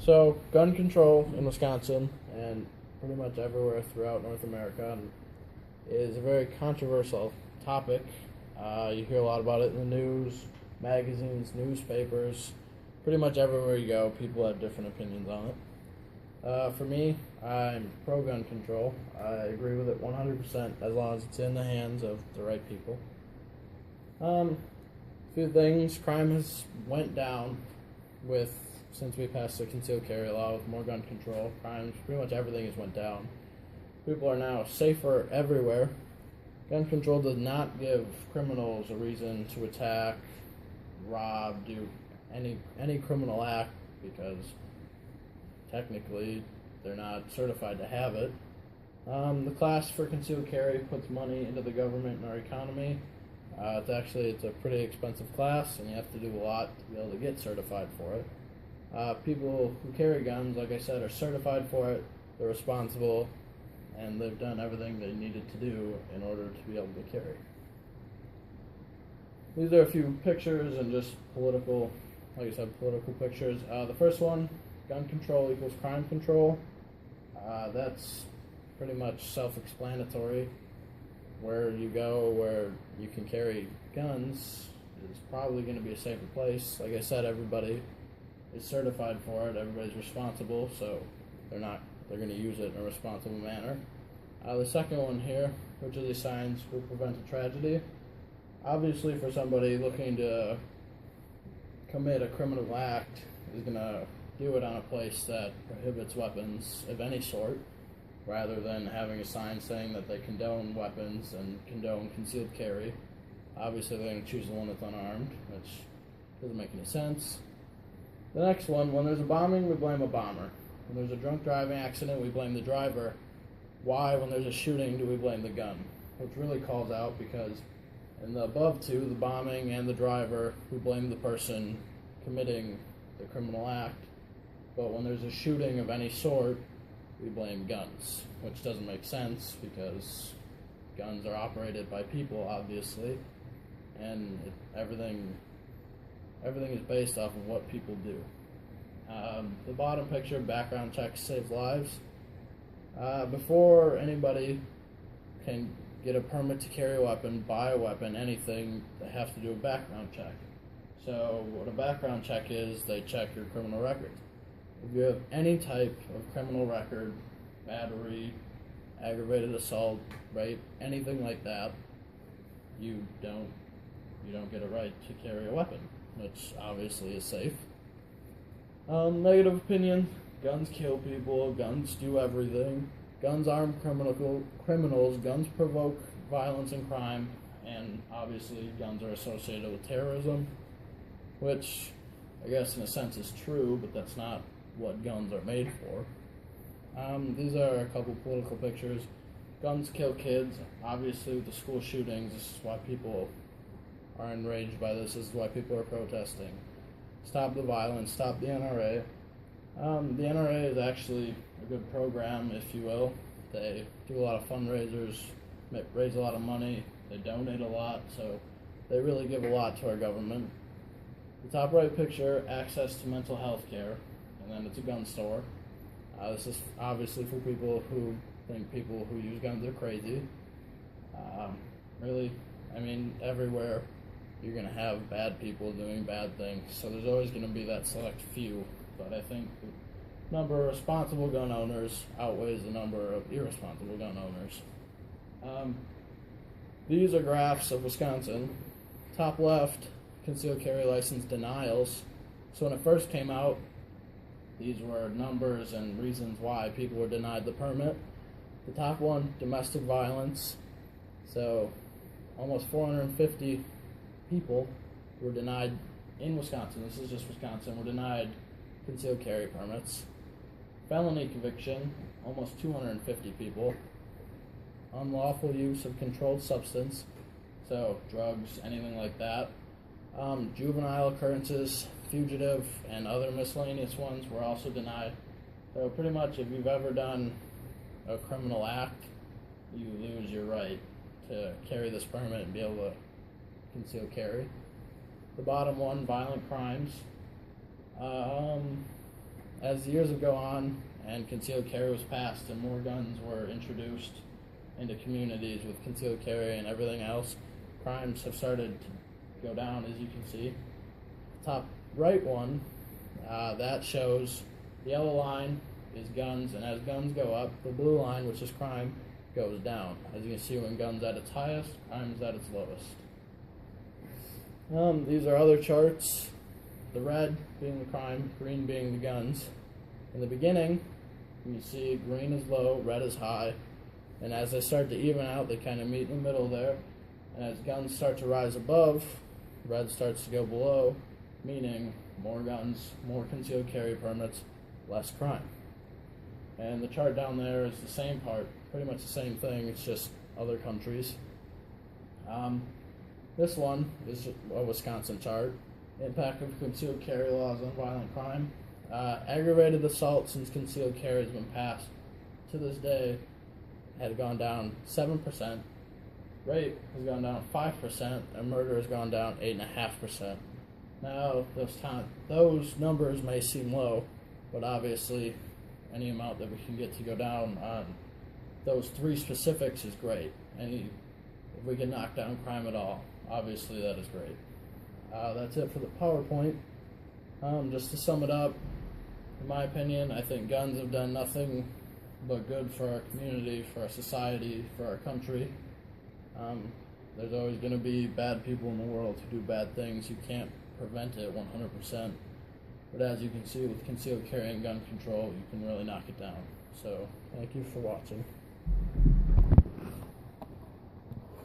So, gun control in Wisconsin and pretty much everywhere throughout North America is a very controversial topic. You hear a lot about it in the news, magazines, newspapers. Pretty much everywhere you go, people have different opinions on it. For me, I'm pro gun control. I agree with it 100% as long as it's in the hands of the right people. A few things. Crime has went down since we passed the concealed carry law with more gun control. Crimes, pretty much everything has went down. People are now safer everywhere. Gun control does not give criminals a reason to attack, rob, do any criminal act because technically they're not certified to have it. The class for concealed carry puts money into the government and our economy. It's a pretty expensive class, and you have to do a lot to be able to get certified for it. People who carry guns, like I said, are certified for it. They're responsible, and they've done everything they needed to do in order to be able to carry. These are a few pictures and just political pictures. The first one, gun control equals crime control. That's pretty much self-explanatory. Where you go, where you can carry guns, is probably going to be a safer place. Like I said, everybody is certified for it. Everybody's responsible, so they're going to use it in a responsible manner. The second one here, which are these signs will prevent a tragedy. Obviously, for somebody looking to commit a criminal act, is going to do it on a place that prohibits weapons of any sort, rather than having a sign saying that they condone weapons and condone concealed carry. Obviously, they're going to choose the one that's unarmed, which doesn't make any sense. The next one, when there's a bombing, we blame a bomber. When there's a drunk driving accident, we blame the driver. Why, when there's a shooting, do we blame the gun? Which really calls out because in the above two, the bombing and the driver, we blame the person committing the criminal act. But when there's a shooting of any sort, we blame guns, which doesn't make sense because guns are operated by people, obviously, and everything is based off of what people do. The bottom picture, background checks save lives. Before anybody can get a permit to carry a weapon, buy a weapon, anything, they have to do a background check. So what a background check is, they check your criminal record. If you have any type of criminal record, battery, aggravated assault, rape, anything like that, you don't get a right to carry a weapon, which obviously is safe. Negative opinion: guns kill people, guns do everything, guns arm criminals, guns provoke violence and crime, and obviously guns are associated with terrorism, which I guess in a sense is true, but that's not what guns are made for. These are a couple political pictures. Guns kill kids. Obviously, with the school shootings, this is why people are enraged by this. This is why people are protesting. Stop the violence. Stop the NRA. The NRA is actually a good program, if you will. They do a lot of fundraisers, raise a lot of money. They donate a lot, so they really give a lot to our government. The top right picture, access to mental health care. And then it's a gun store. This is obviously for people who think people who use guns are crazy. Everywhere you're going to have bad people doing bad things, so there's always going to be that select few. But I think the number of responsible gun owners outweighs the number of irresponsible gun owners. These are graphs of Wisconsin. Top left, concealed carry license denials. So when it first came out, these were numbers and reasons why people were denied the permit. The top one, domestic violence. So almost 450 people were denied in Wisconsin. This is just Wisconsin. Were denied concealed carry permits. Felony conviction, almost 250 people. Unlawful use of controlled substance, so drugs, anything like that. Juvenile occurrences, fugitive, and other miscellaneous ones were also denied. So pretty much if you've ever done a criminal act, you lose your right to carry this permit and be able to conceal carry. The bottom one, violent crimes. as the years have gone on and concealed carry was passed and more guns were introduced into communities with concealed carry and everything else, crimes have started to go down, as you can see. The top right one, that shows the yellow line is guns, and as guns go up, the blue line, which is crime, goes down. As you can see, when guns at its highest, crime is at its lowest. These are other charts. The red being the crime, green being the guns. In the beginning, you see green is low, red is high, and as they start to even out, they kind of meet in the middle there. And as guns start to rise above, red starts to go below, meaning more guns, more concealed carry permits, less crime. And the chart down there is the same part, pretty much the same thing, it's just other countries. This one is a Wisconsin chart. Impact of concealed carry laws on violent crime. Aggravated assault since concealed carry has been passed to this day had gone down 7%. Rape has gone down 5%, and murder has gone down 8.5%. Now, those numbers may seem low, but obviously, any amount that we can get to go down on those three specifics is great. If we can knock down crime at all, obviously that is great. That's it for the PowerPoint. Just to sum it up, in my opinion, I think guns have done nothing but good for our community, for our society, for our country. There's always going to be bad people in the world who do bad things. You can't prevent it 100%. But as you can see with concealed carry and gun control, you can really knock it down. So, thank you for watching.